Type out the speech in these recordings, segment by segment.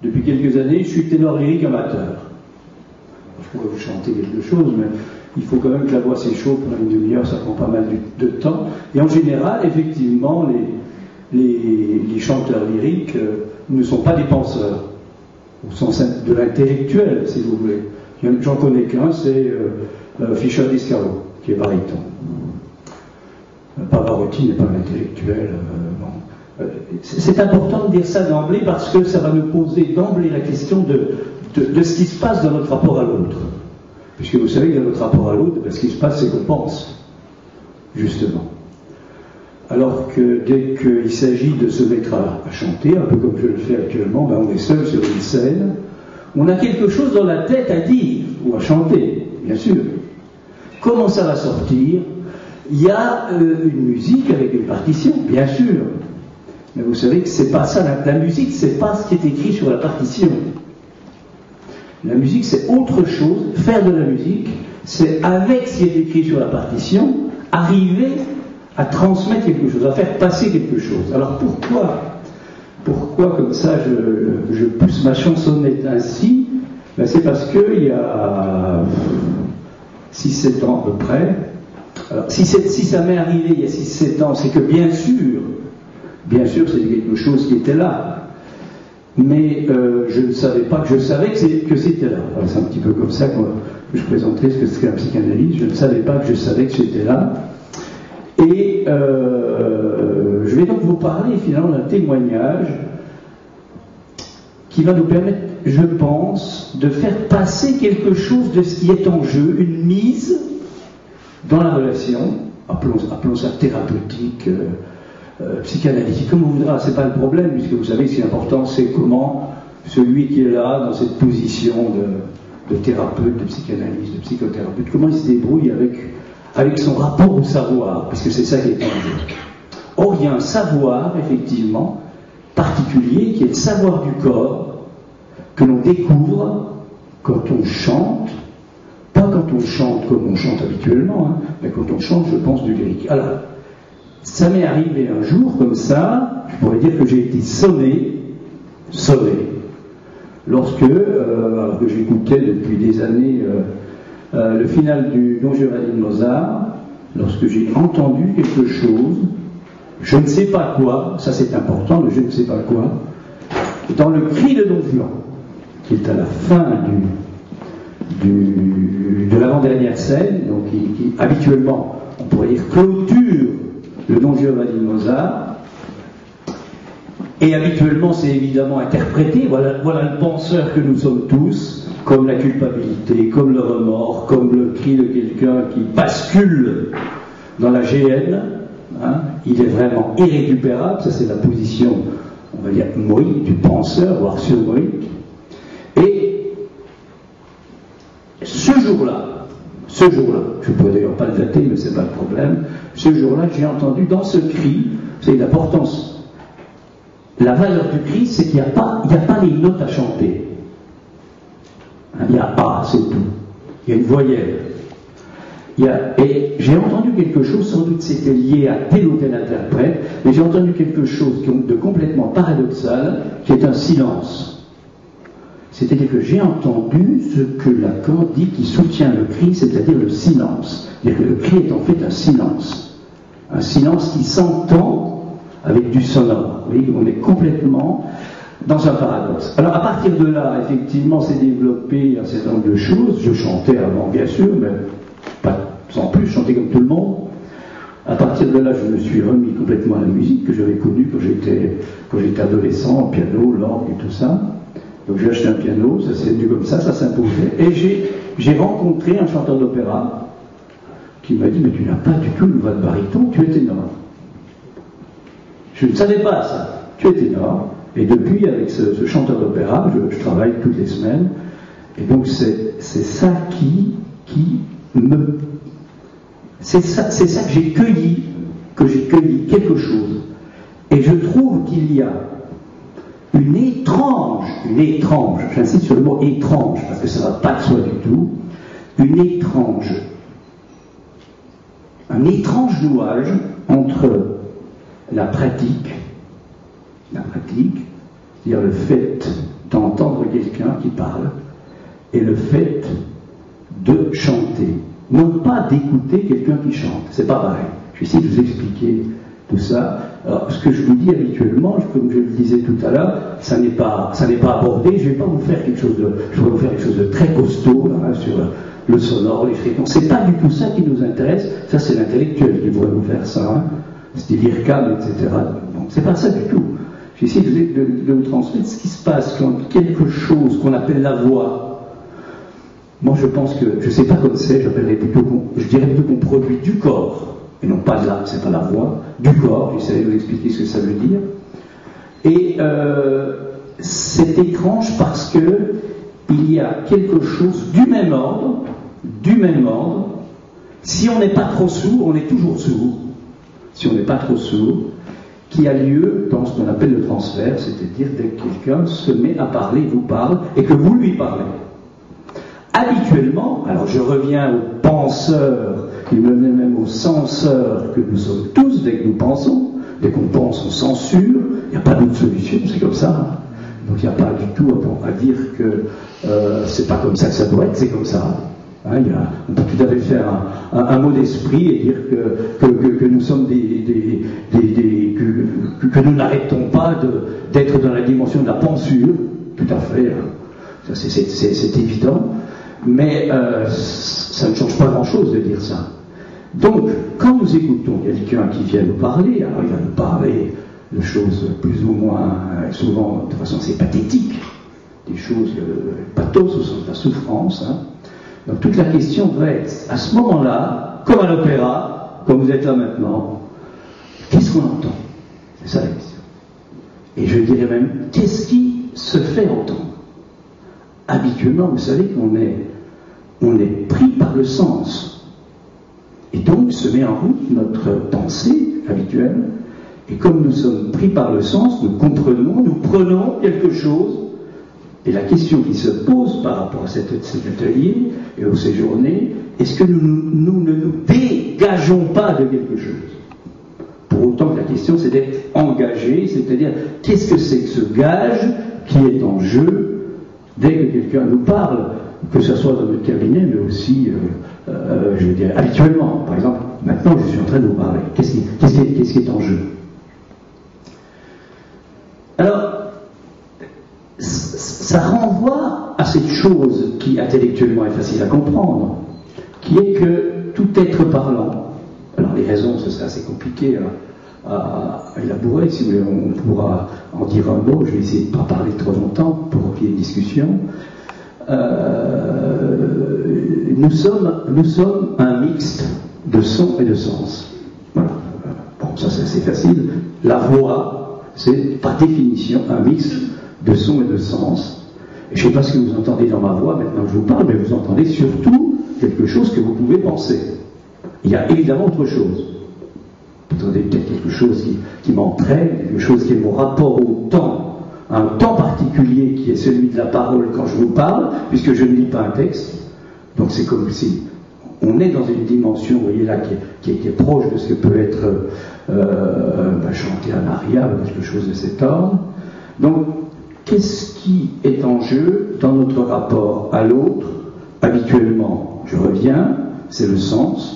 Depuis quelques années, je suis ténor lyrique amateur. Je pourrais vous chanter quelque chose, mais il faut quand même que la voix s'échauffe pendant une demi-heure, ça prend pas mal de temps. Et en général, effectivement, les chanteurs lyriques ne sont pas des penseurs, au sens de l'intellectuel, si vous voulez. J'en connais qu'un, c'est Fischer di Scalo, qui est baryton. Pavarotti n'est pas un intellectuel. Bon. C'est important de dire ça d'emblée parce que ça va nous poser d'emblée la question de ce qui se passe dans notre rapport à l'autre. Puisque vous savez que dans notre rapport à l'autre, ce qui se passe, c'est qu'on pense, justement. Alors que dès qu'il s'agit de se mettre à chanter, un peu comme je le fais actuellement, ben on est seul sur une scène, on a quelque chose dans la tête à dire, ou à chanter, bien sûr. Comment ça va sortir? Il y a une musique avec une partition, bien sûr. Mais vous savez que c'est pas ça, la musique, c'est pas ce qui est écrit sur la partition. La musique, c'est autre chose. Faire de la musique, c'est avec ce qui est écrit sur la partition, arriver à transmettre quelque chose, à faire passer quelque chose. Alors pourquoi comme ça je pousse ma chansonnette ainsi? Ben c'est parce qu'il y a 6-7 ans à peu près. Alors, si ça m'est arrivé il y a 6-7 ans, c'est que bien sûr, c'est quelque chose qui était là. Mais je ne savais pas que je savais que c'était là. C'est un petit peu comme ça que je présenterai ce que c'est la psychanalyse. Je ne savais pas que je savais que c'était là. Et je vais donc vous parler finalement d'un témoignage qui va nous permettre, je pense, de faire passer quelque chose de ce qui est en jeu, une mise dans la relation, appelons ça thérapeutique, psychanalytique, comme on voudra, c'est pas le problème, puisque vous savez que ce qui est important, c'est comment celui qui est là, dans cette position de thérapeute, de psychanalyste, de psychothérapeute, comment il se débrouille avec son rapport au savoir, parce que c'est ça qui est en jeu. Or, il y a un savoir, effectivement, particulier, qui est le savoir du corps, que l'on découvre quand on chante, pas quand on chante comme on chante habituellement, mais quand on chante, je pense, du lyrique. Alors, ça m'est arrivé un jour comme ça, je pourrais dire que j'ai été sonné, lorsque, alors que j'écoutais depuis des années le final du Don Giovanni de Mozart, lorsque j'ai entendu quelque chose, je ne sais pas quoi, ça c'est important, mais je ne sais pas quoi, dans le cri de Don Juan, qui est à la fin de l'avant-dernière scène, donc qui habituellement, on pourrait dire, clôture le Don Giovanni de Mozart, et habituellement c'est évidemment interprété, voilà le penseur que nous sommes tous, comme la culpabilité, comme le remords, comme le cri de quelqu'un qui bascule dans la géhenne, il est vraiment irrécupérable, ça c'est la position, on va dire, moïque, du penseur, voire surmoïque. Et ce jour-là, je ne pourrais d'ailleurs pas le dater, mais ce n'est pas le problème, ce jour-là, j'ai entendu dans ce cri, vous savez, l'importance, la valeur du cri, c'est qu'il n'y a pas les notes à chanter. Il y a A, c'est tout. Il y a une voyelle. Et j'ai entendu quelque chose, sans doute c'était lié à tel ou tel interprète, mais j'ai entendu quelque chose de complètement paradoxal, qui est un silence. C'est-à-dire que j'ai entendu ce que Lacan dit qui soutient le cri, c'est-à-dire le silence. C'est-à-dire que le cri est en fait un silence. Un silence qui s'entend avec du sonore. Vous voyez, on est complètement dans un paradoxe. Alors à partir de là, effectivement, s'est développé un certain nombre de choses. Je chantais avant, bien sûr, mais pas sans plus, je chantais comme tout le monde. À partir de là, je me suis remis complètement à la musique que j'avais connue quand j'étais adolescent, au piano, l'orgue et tout ça. Donc j'ai acheté un piano, ça s'est venu comme ça s'imposait. Et j'ai rencontré un chanteur d'opéra qui m'a dit « Mais tu n'as pas du tout une voix de baryton, tu es ténor. » Je ne savais pas ça. Tu es ténor. Et depuis, avec ce chanteur d'opéra, je travaille toutes les semaines. Et donc c'est ça qui me... C'est ça que j'ai cueilli quelque chose. Et je trouve qu'il y a une étrange, j'insiste sur le mot étrange, parce que ça ne va pas de soi du tout, un étrange nouage entre la pratique, c'est-à-dire le fait d'entendre quelqu'un qui parle et le fait de chanter. Non pas d'écouter quelqu'un qui chante, c'est pas pareil. Je vais essayer de vous expliquer tout ça. Alors, ce que je vous dis habituellement, comme je le disais tout à l'heure, ça n'est pas abordé. Je vais pas vous faire quelque chose de très costaud là, sur le sonore, les fréquences. C'est pas du tout ça qui nous intéresse. Ça, c'est l'intellectuel qui pourrait vous faire ça. Hein. C'est l'IRCAM, etc. Donc, c'est pas ça du tout. J'essaie de vous transmettre ce qui se passe quand quelque chose qu'on appelle la voix. Moi, je pense que, je ne sais pas comme c'est, je dirais plutôt qu'on produit du corps, et non pas de l'âme, c'est pas la voix, du corps, j'essaie de vous expliquer ce que ça veut dire. Et c'est étrange parce que il y a quelque chose du même ordre, si on n'est pas trop sourd, on est toujours sourd, si on n'est pas trop sourd, qui a lieu dans ce qu'on appelle le transfert, c'est-à-dire dès que quelqu'un se met à parler, vous parle, et que vous lui parlez. Habituellement, alors je reviens aux penseurs, il me met même aux censeurs que nous sommes tous dès que nous pensons, dès qu'on pense on censure, il n'y a pas d'autre solution, c'est comme ça. Hein. Donc il n'y a pas du tout à dire que c'est pas comme ça que ça doit être, c'est comme ça. Hein, on peut tout à fait faire un mot d'esprit et dire que nous sommes que nous n'arrêtons pas d'être dans la dimension de la pensure, tout à fait, hein. Ça, c'est évident. Mais ça ne change pas grand-chose de dire ça. Donc, quand nous écoutons quelqu'un qui vient nous parler, alors il va nous parler de choses plus ou moins, souvent de façon assez pathétique, des choses pathos au sens de la souffrance. Hein. Donc toute la question va être, à ce moment-là, comme à l'opéra, comme vous êtes là maintenant, qu'est-ce qu'on entend? C'est ça la question. Et je dirais même, qu'est-ce qui se fait entendre? Habituellement, vous savez qu'on est pris par le sens. Et donc se met en route notre pensée habituelle. Et comme nous sommes pris par le sens, nous comprenons, nous prenons quelque chose. Et la question qui se pose par rapport à cet atelier et aux séjournées, est-ce que nous ne nous dégageons pas de quelque chose? Pour autant que la question c'est d'être engagé, c'est-à-dire qu'est-ce que c'est que ce gage qui est en jeu dès que quelqu'un nous parle, que ce soit dans notre cabinet, mais aussi, je veux dire, habituellement. Par exemple, maintenant, je suis en train de vous parler. Qu'est-ce qui est en jeu? Alors, ça renvoie à cette chose qui, intellectuellement, est facile à comprendre, qui est que tout être parlant, alors les raisons, ce serait assez compliqué à élaborer, si vous voulez, on pourra en dire un mot, je vais essayer de ne pas parler trop longtemps pour qu'il y ait une discussion. Nous sommes un mixte de sons et de sens. Voilà. Bon, ça c'est assez facile. La voix, c'est par définition un mixte de sons et de sens. Et je ne sais pas ce que vous entendez dans ma voix maintenant que je vous parle, mais vous entendez surtout quelque chose que vous pouvez penser. Il y a évidemment autre chose. Vous entendez peut-être quelque chose qui m'entraîne, quelque chose qui est mon rapport au temps, un temps particulier qui est celui de la parole quand je vous parle, puisque je ne lis pas un texte. Donc c'est comme si on est dans une dimension, vous voyez là, qui est proche de ce que peut être chanter un aria ou quelque chose de cet ordre. Donc, qu'est-ce qui est en jeu dans notre rapport à l'autre? Habituellement, je reviens, c'est le sens.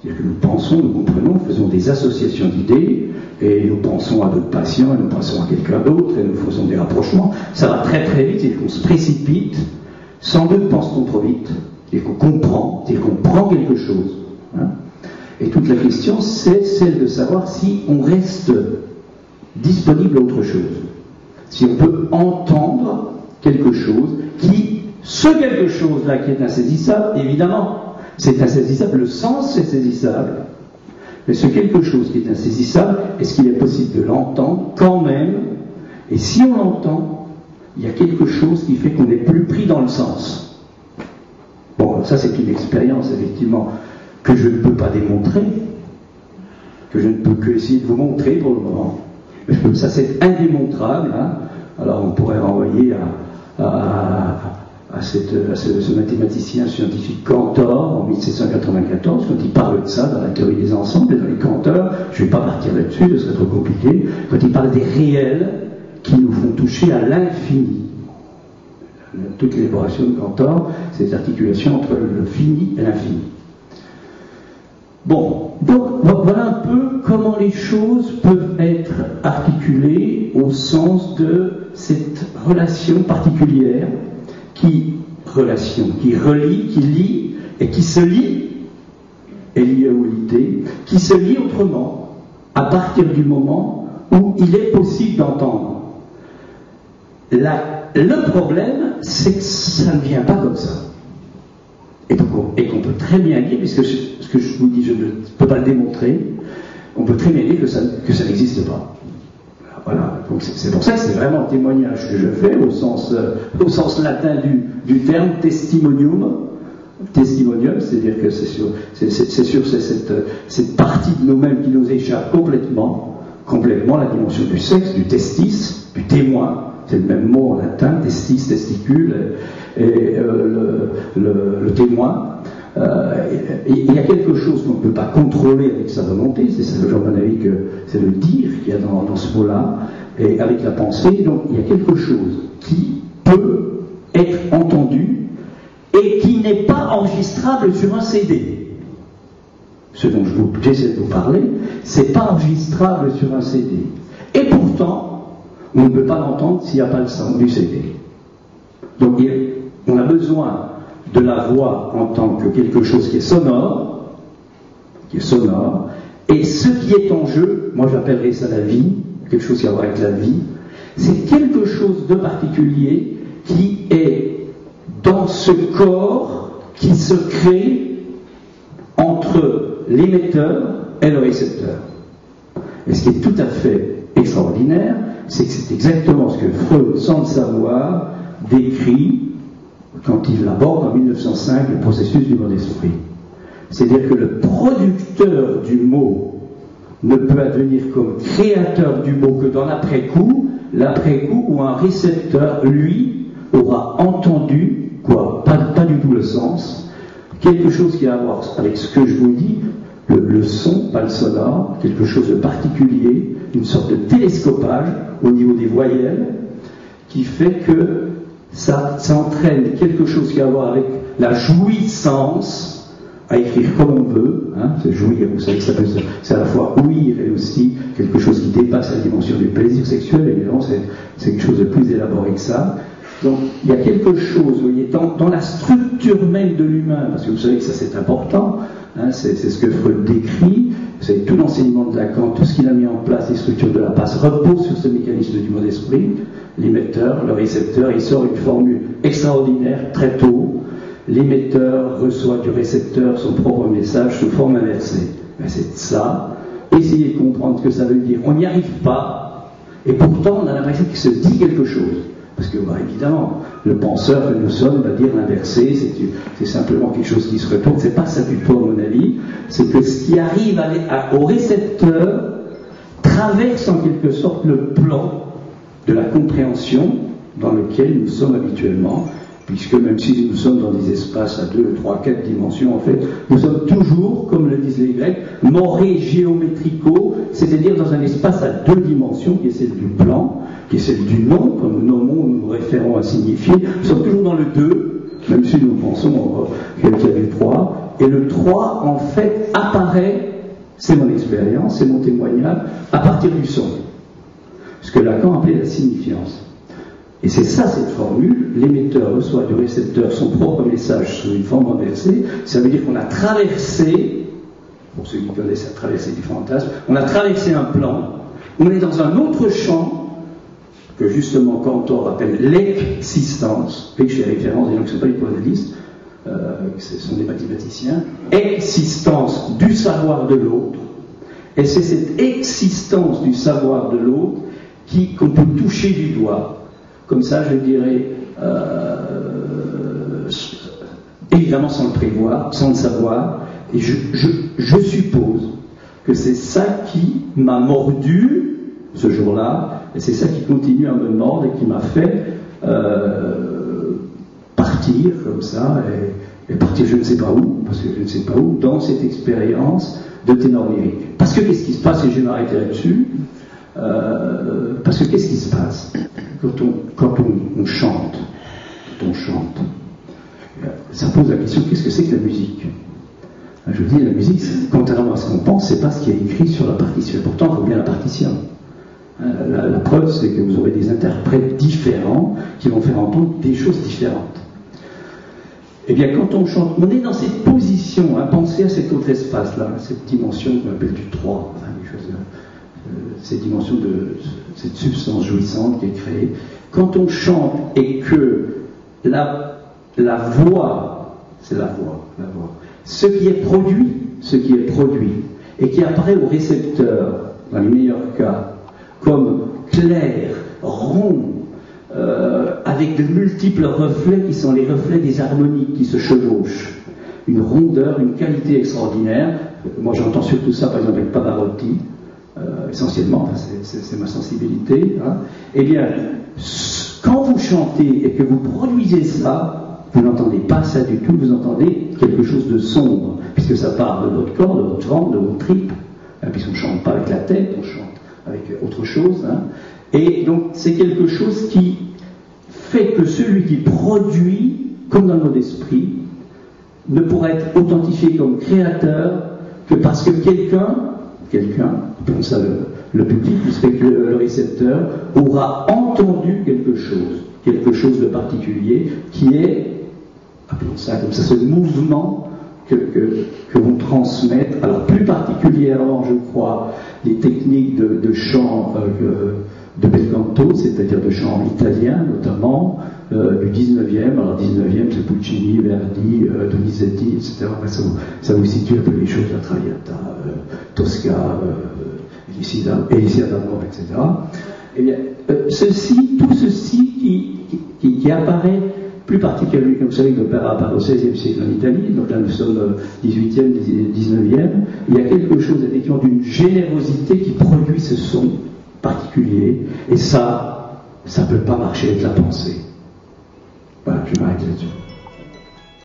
C'est-à-dire que nous pensons, nous comprenons, nous faisons des associations d'idées, et nous pensons à notre patient, et nous pensons à quelqu'un d'autre, et nous faisons des rapprochements. Ça va très très vite, et qu'on se précipite. Sans doute pense-t-on trop vite, et qu'on comprend, et qu'on prend quelque chose. Hein. Et toute la question, c'est celle de savoir si on reste disponible à autre chose. Si on peut entendre quelque chose ce quelque chose-là qui est insaisissable, évidemment, c'est insaisissable, le sens c'est saisissable. Mais ce quelque chose qui est insaisissable, est-ce qu'il est possible de l'entendre quand même? Et si on l'entend, il y a quelque chose qui fait qu'on n'est plus pris dans le sens. Bon, ça c'est une expérience, effectivement, que je ne peux pas démontrer, que je ne peux que essayer de vous montrer pour le moment. Mais ça c'est indémontrable. Hein. Alors on pourrait renvoyer à ce mathématicien scientifique Cantor en 1794, quand il parle de ça dans la théorie des ensembles et dans les Canteurs, je ne vais pas partir là-dessus, ce serait trop compliqué, quand il parle des réels qui nous font toucher à l'infini. toute l'élaboration de Cantor, cette articulation entre le fini et l'infini. Bon, donc voilà un peu comment les choses peuvent être articulées au sens de cette relation particulière qui relie, qui lie et qui se lie, L-I-E-O-I-T, qui se lie autrement à partir du moment où il est possible d'entendre. Le problème, c'est que ça ne vient pas comme ça. Et qu'on peut très bien dire, puisque ce que je vous dis, je ne peux pas le démontrer, on peut très bien dire que ça n'existe pas. Voilà, donc c'est pour ça que c'est vraiment un témoignage que je fais au sens latin du terme testimonium, c'est-à-dire que c'est sur cette partie de nous-mêmes qui nous échappe complètement la dimension du sexe, du testis, du témoin. C'est le même mot en latin, testis, testicule, et le témoin. Il y a quelque chose qu'on ne peut pas contrôler avec sa volonté, c'est ça, à mon avis, que c'est le dire qu'il y a dans ce mot-là, et avec la pensée. Donc il y a quelque chose qui peut être entendu et qui n'est pas enregistrable sur un CD. Ce dont j'essaie de vous parler, c'est pas enregistrable sur un CD. Et pourtant, on ne peut pas l'entendre s'il n'y a pas le son du CD. Donc on a besoin de la voix en tant que quelque chose qui est sonore, et ce qui est en jeu, moi j'appellerais ça la vie, quelque chose qui a à voir avec la vie, c'est quelque chose de particulier qui est dans ce corps qui se crée entre l'émetteur et le récepteur. Et ce qui est tout à fait extraordinaire, c'est que c'est exactement ce que Freud, sans le savoir, décrit quand il aborde en 1905 le processus du mot d'esprit. C'est-à-dire que le producteur du mot ne peut advenir comme créateur du mot que dans l'après-coup où un récepteur, lui, aura entendu, pas du tout le sens, quelque chose qui a à voir avec ce que je vous dis, le son, pas le sonore, quelque chose de particulier, une sorte de télescopage au niveau des voyelles, qui fait que ça entraîne quelque chose qui a à voir avec la jouissance, à écrire comme on veut, hein, c'est jouir, vous savez que c'est à la fois ouïr et aussi quelque chose qui dépasse la dimension du plaisir sexuel, évidemment c'est quelque chose de plus élaboré que ça. Donc il y a quelque chose, vous voyez, dans la structure même de l'humain, parce que vous savez que ça c'est important, hein, c'est ce que Freud décrit, vous savez, tout l'enseignement de Lacan, tout ce qu'il a mis en place, les structures de la passe, repose sur ce mécanisme du mot d'esprit, l'émetteur, le récepteur, il sort une formule extraordinaire très tôt, l'émetteur reçoit du récepteur son propre message sous forme inversée. Ben, c'est ça, essayez de comprendre ce que ça veut dire, on n'y arrive pas, et pourtant on a l'impression qu'il se dit quelque chose. Parce que, évidemment, le penseur que nous sommes va dire l'inversé, c'est simplement quelque chose qui se retourne. C'est pas ça du tout, à mon avis. C'est que ce qui arrive au récepteur traverse en quelque sorte le plan de la compréhension dans lequel nous sommes habituellement, puisque même si nous sommes dans des espaces à 2, 3, 4 dimensions, en fait, nous sommes toujours, comme le disent les Grecs, moré géométrico, c'est-à-dire dans un espace à 2 dimensions, qui est celle du plan, qui est celle du nom, comme nous nommons, nous référons à signifier. Nous sommes toujours dans le 2, même si nous pensons qu'il y a du 3. Et le 3, en fait, apparaît, c'est mon expérience, c'est mon témoignage, à partir du son. Ce que Lacan appelait la signifiance. Et c'est ça, cette formule, l'émetteur reçoit du récepteur son propre message sous une forme inversée. Ça veut dire qu'on a traversé, pour ceux qui connaissent la traversée du fantasme, on a traversé un plan, on est dans un autre champ, que justement Cantor appelle l'existence, et que je fais référence, et donc ce ne sont pas les psychanalystes, ce sont des mathématiciens, existence du savoir de l'autre, et c'est cette existence du savoir de l'autre qu'on peut toucher du doigt, comme ça je dirais, évidemment sans le prévoir, sans le savoir, et je suppose que c'est ça qui m'a mordu ce jour-là, et c'est ça qui continue à me mordre et qui m'a fait partir comme ça, et partir je ne sais pas où, parce que je ne sais pas où, dans cette expérience de ténor lyrique. Parce que qu'est-ce qui se passe, et je vais m'arrêter là-dessus, parce que qu'est-ce qui se passe quand on chante? on chante. Ça pose la question, qu'est-ce que c'est que la musique? Je vous dis, la musique, contrairement à ce qu'on pense, c'est pas ce qui est écrit sur la partition. Pourtant, il faut bien la partition. La preuve, c'est que vous aurez des interprètes différents qui vont faire entendre des choses différentes. Eh bien, quand on chante, on est dans cette position, pensez à cet autre espace-là, cette dimension qu'on appelle du 3, cette dimension de cette substance jouissante qui est créée. Quand on chante et que la voix, c'est la voix, ce qui est produit, et qui apparaît au récepteur, dans les meilleurs cas, comme clair, rond, avec de multiples reflets qui sont les reflets des harmoniques qui se chevauchent. Une rondeur, une qualité extraordinaire. Moi j'entends surtout ça par exemple avec Pavarotti, essentiellement, c'est ma sensibilité. Eh bien, quand vous chantez et que vous produisez ça, vous n'entendez pas ça du tout, vous entendez quelque chose de sombre, puisque ça part de votre corps, de votre ventre, de vos tripes, puisqu'on ne chante pas avec la tête, on chante avec autre chose. Et donc c'est quelque chose qui fait que celui qui produit, comme dans le mode esprit, ne pourra être authentifié comme créateur que parce que quelqu'un, comme ça le public, puisque le récepteur, aura entendu quelque chose de particulier, qui est, appelons ça comme ça, ce mouvement que vont transmettre, alors plus particulièrement, je crois, les techniques de chant de bel canto, c'est-à-dire de chant italien notamment, du 19e, alors 19e c'est Puccini, Verdi, Donizetti, etc. Ça vous situe un peu les choses, la Traviata, Tosca, Elisir d'Amore, etc. Eh bien, tout ceci qui apparaît plus particulièrement, comme vous savez, que l'opéra apparaît au XVIe siècle en Italie, donc là nous sommes 18e, 19e, il y a quelque chose effectivement d'une générosité qui produit ce son particulier, et ça ne peut pas marcher avec la pensée. Voilà, je m'arrête là-dessus.